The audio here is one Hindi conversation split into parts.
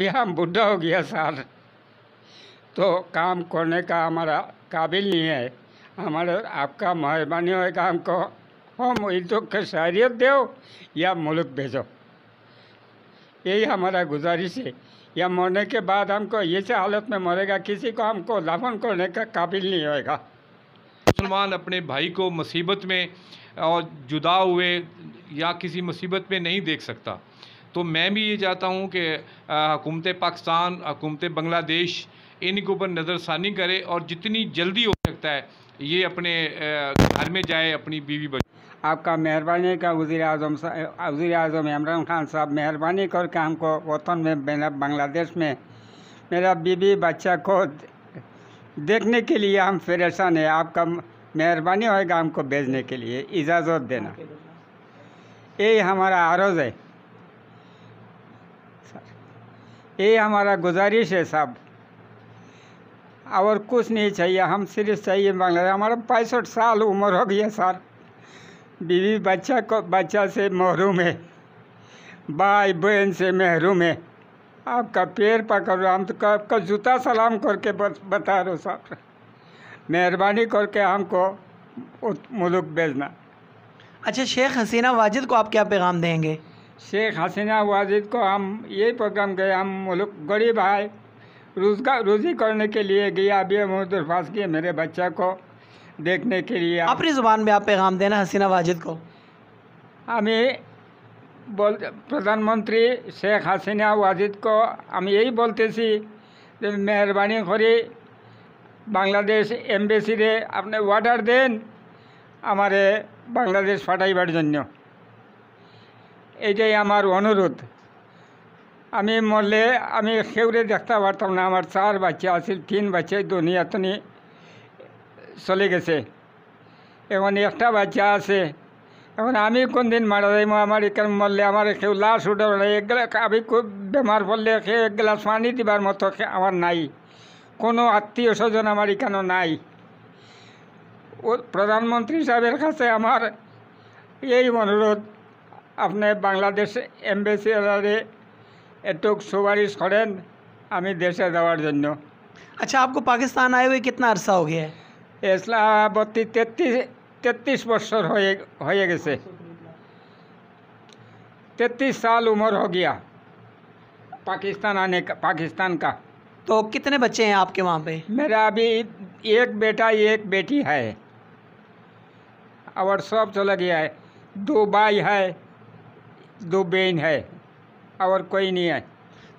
अभी हम बुढ़ा हो गया सर, तो काम करने का हमारा काबिल नहीं है। हमारा आपका मेहरबानी होगा, हमको हम ईदों की शहरियत दो या मुल्क भेजो, यही हमारा गुजारिश है। या मरने के बाद हमको ऐसे हालत में मरेगा, किसी को हमको दफन करने का काबिल नहीं होएगा। मुसलमान अपने भाई को मुसीबत में और जुदा हुए या किसी मुसीबत में नहीं देख सकता। तो मैं भी ये चाहता हूँ कि हुकूमत पाकिस्तान, हुकूमत बांग्लादेश इनके ऊपर नज़रसानी करे और जितनी जल्दी हो सकता है ये अपने घर में जाए, अपनी बीवी बच्चे। आपका मेहरबानी का वज़ीर आज़म इमरान खान साहब मेहरबानी करके हमको वतन में बांग्लादेश में मेरा बीवी बच्चा को देखने के लिए हम परेशान है। आपका मेहरबानी होएगा हमको भेजने के लिए इजाज़त देना, यही हमारा आरोज़ है, यही हमारा गुजारिश है साहब, और कुछ नहीं चाहिए। हम सिर्फ चाहिए बांग्लादेश। हमारा 65 साल उम्र हो गया सर, बीवी बच्चा से महरूम है, भाई बहन से महरूम है। आपका पैर पकड़ रहा, हम तो आपका जूता सलाम करके बता रहे साहब, मेहरबानी करके हमको मुल्क भेजना। अच्छा, शेख हसीना वाजिद को आप क्या पैगाम देंगे? शेख हसीना वाजिद को हम यही पैगाम गए, हम मुल्क गरीब है, रोज़ी करने के लिए गया, अभी हम दरख्वास्त किए मेरे बच्चा को देखने के लिए। अपनी ज़ुबान में आप पैगाम देना हसीना वाजिद को। हमें प्रधानमंत्री शेख हसीना वाजिद को हम यही बोलते सी, मेहरबानी करी बांग्लादेश एम्बेसी रे अपने ऑर्डर दें हमारे बांग्लादेश फाटाइबार जन्य, एटाई आमार अनुरोध। আমি মরলে আমি কেউরে দেখতে পারতাম না, আমার 4 বাচ্চা আছে, 3 বাচ্চাই দুনিয়াতে চলে গেছে, এখন একটা বাচ্চা আছে। এখন আমি কোন দিন মারা যাইব, আমার এখানে মরলে আমার কেউ লাশ উঠাবে না, এগুলো আমি খুব বেমার পড়লে এক গ্লাস পানি দিবার মতো আমার নাই, কোনো আত্মীয় স্বজন আমার এখানে নাই। ও প্রধানমন্ত্রী সাহেবের কাছে আমার এই অনুরোধ, আপনি বাংলাদেশ এম্বাসিডারে একটু সুপারিশ করেন আমি দেশে যাওয়ার জন্য। अच्छा, आपको पाकिस्तान आए हुए कितना अरसा हो गया है? इस्लामाबादी 33 बच्चर हो गए, 33 साल उम्र हो गया पाकिस्तान आने का, पाकिस्तान का। तो कितने बच्चे हैं आपके वहाँ पे? मेरा अभी एक बेटा एक बेटी है, और सब चला गया है। 2 भाई है, 2 बहन है, और कोई नहीं है।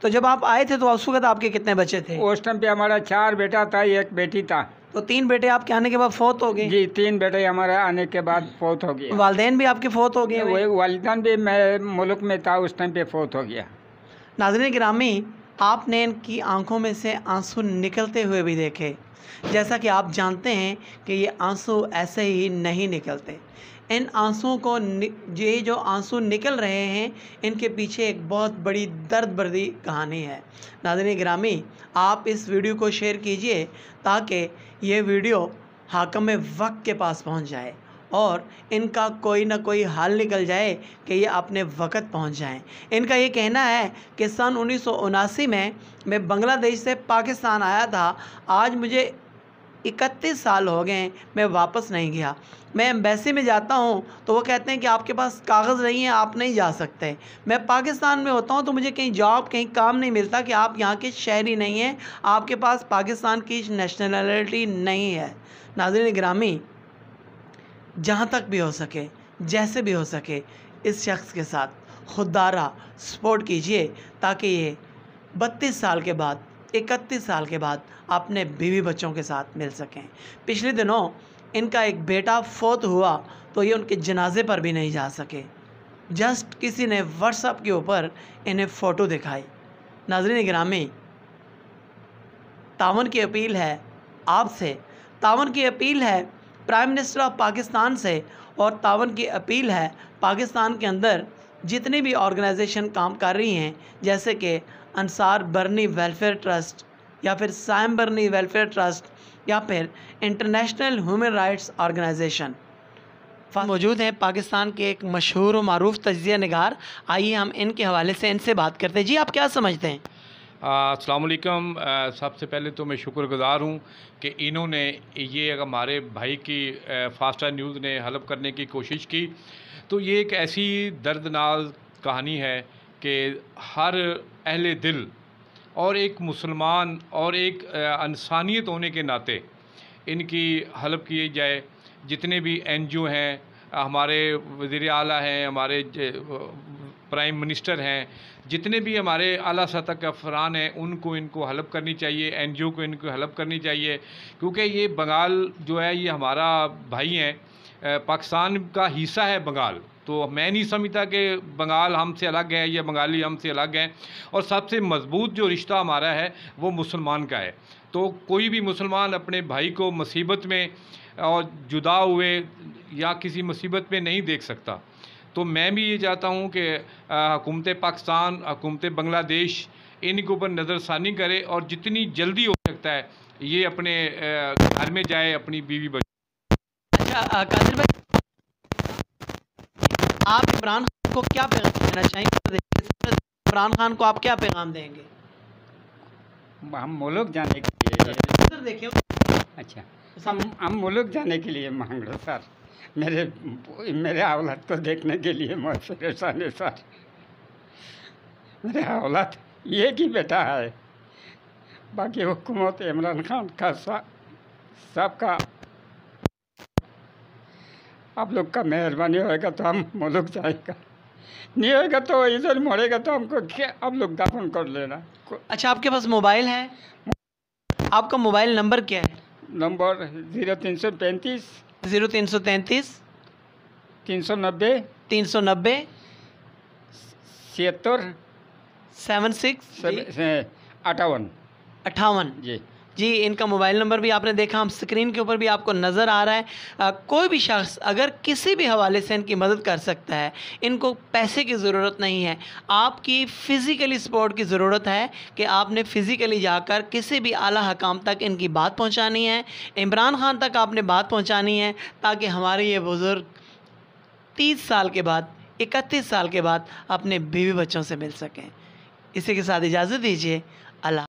तो जब आप आए थे तो उस वक्त आपके कितने बच्चे थे? उस टाइम पे हमारा 4 बेटा था, 1 बेटी था। तो 3 बेटे आपके आने के बाद फौत हो गए? जी, 3 बेटे हमारे आने के बाद फौत हो गए। वालिदैन भी आपके फौत हो गए? वही वालिदैन भी मैं मुल्क में था उस टाइम पे फौत हो गया। नाज़रीन गिरामी, आपने इनकी आंखों में से आंसू निकलते हुए भी देखे। जैसा कि आप जानते हैं कि ये आंसू ऐसे ही नहीं निकलते। इन आंसुओं को ये जो आंसू निकल रहे हैं, इनके पीछे एक बहुत बड़ी दर्द भरी कहानी है। नाज़रीन गिरामी, आप इस वीडियो को शेयर कीजिए ताकि ये वीडियो हाकिम वक्त के पास पहुंच जाए और इनका कोई ना कोई हल निकल जाए कि ये अपने वक्त पहुंच जाएं। इनका ये कहना है कि सन 1979 में मैं बांग्लादेश से पाकिस्तान आया था, आज मुझे 31 साल हो गए, मैं वापस नहीं गया। मैं एम्बेसी में जाता हूँ तो वो कहते हैं कि आपके पास कागज़ नहीं है, आप नहीं जा सकते। मैं पाकिस्तान में होता हूँ तो मुझे कहीं जॉब, कहीं काम नहीं मिलता कि आप यहाँ के शहरी नहीं हैं, आपके पास पाकिस्तान की नेशनलिटी नहीं है। नाज़रीन गिरामी, जहाँ तक भी हो सके, जैसे भी हो सके, इस शख्स के साथ खुददारा सपोर्ट कीजिए ताकि ये 32 साल के बाद, 31 साल के बाद अपने बीवी बच्चों के साथ मिल सकें। पिछले दिनों इनका एक बेटा फौत हुआ तो ये उनके जनाजे पर भी नहीं जा सके, जस्ट किसी ने व्हाट्सएप के ऊपर इन्हें फ़ोटो दिखाई। नाज़रीन गिरामी, तावन की अपील है आपसे, तावन की अपील है प्राइम मिनिस्टर ऑफ पाकिस्तान से, और तावन की अपील है पाकिस्तान के अंदर जितनी भी ऑर्गेनाइजेशन काम कर रही हैं, जैसे कि अंसार बर्नी वेलफेयर ट्रस्ट या फिर साइम बर्नी वेलफेयर ट्रस्ट या फिर इंटरनेशनल ह्यूमन राइट्स ऑर्गेनाइजेशन मौजूद हैं पाकिस्तान के एक मशहूर और मारूफ तजिया निगार। आइए हम इनके हवाले से इनसे बात करते हैं। जी, आप क्या समझते हैं? अस्सलाम वालेकुम। सबसे पहले तो मैं शुक्रगुज़ार हूँ कि इन्होंने ये हमारे भाई की फास्टा न्यूज़ ने हलब करने की कोशिश की। तो ये एक ऐसी दर्दनाक कहानी है कि हर अहले दिल और एक मुसलमान और एक इंसानियत होने के नाते इनकी हलब की जाए। जितने भी NGO हैं, हमारे वज़ीर आला हैं, हमारे प्राइम मिनिस्टर हैं, जितने भी हमारे आला सतह के अफरान हैं, उनको इनको हलब करनी चाहिए, NGO को इनको हलब करनी चाहिए। क्योंकि ये बंगाल जो है ये हमारा भाई हैं, पाकिस्तान का हिस्सा है बंगाल। तो मैं नहीं समझता कि बंगाल हमसे अलग है या बंगाली हमसे अलग हैं। और सबसे मज़बूत जो रिश्ता हमारा है वो मुसलमान का है। तो कोई भी मुसलमान अपने भाई को मुसीबत में और जुदा हुए या किसी मुसीबत में नहीं देख सकता। तो मैं भी ये चाहता हूँ कि हुकूमत पाकिस्तान, हुकूमत बांग्लादेश इनके ऊपर नज़रसानी करे और जितनी जल्दी हो सकता है ये अपने घर में जाए, अपनी बीवी बच्चों। अच्छा कादिर भाई, आप इमरान खान को क्या पैगाम देना चाहेंगे? इमरान खान को आप क्या पैगाम देंगे? हम मुल्क जाने के लिए सर देखिए, अच्छा, हम मुल्क जाने के लिए मांग रहे सर। मेरे औलाद को देखने के लिए मैं परेशान है सर। मेरे औलाद एक ही बेटा है, बाकी हुकूमत इमरान खान का सबका आप लोग का मेहरबानी होएगा तो हम मुल्क जाएगा, नहीं होएगा तो इधर मरेगा तो हमको क्या आप लोग दफन कर लेना। अच्छा आपके पास मोबाइल है? आपका मोबाइल नंबर क्या है? नंबर 0335 0333 390 390 76 76 58 58 जी, इनका मोबाइल नंबर भी आपने देखा, हम स्क्रीन के ऊपर भी आपको नज़र आ रहा है। कोई भी शख्स अगर किसी भी हवाले से इनकी मदद कर सकता है। इनको पैसे की ज़रूरत नहीं है, आपकी फ़िज़िकली सपोर्ट की ज़रूरत है कि आपने फ़िज़िकली जाकर किसी भी आला हकाम तक इनकी बात पहुंचानी है, इमरान खान तक आपने बात पहुंचानी है, ताकि हमारे ये बुज़ुर्ग 30 साल के बाद, 31 साल के बाद अपने बीवी बच्चों से मिल सकें। इसी के साथ इजाज़त दीजिए। अल्लाह।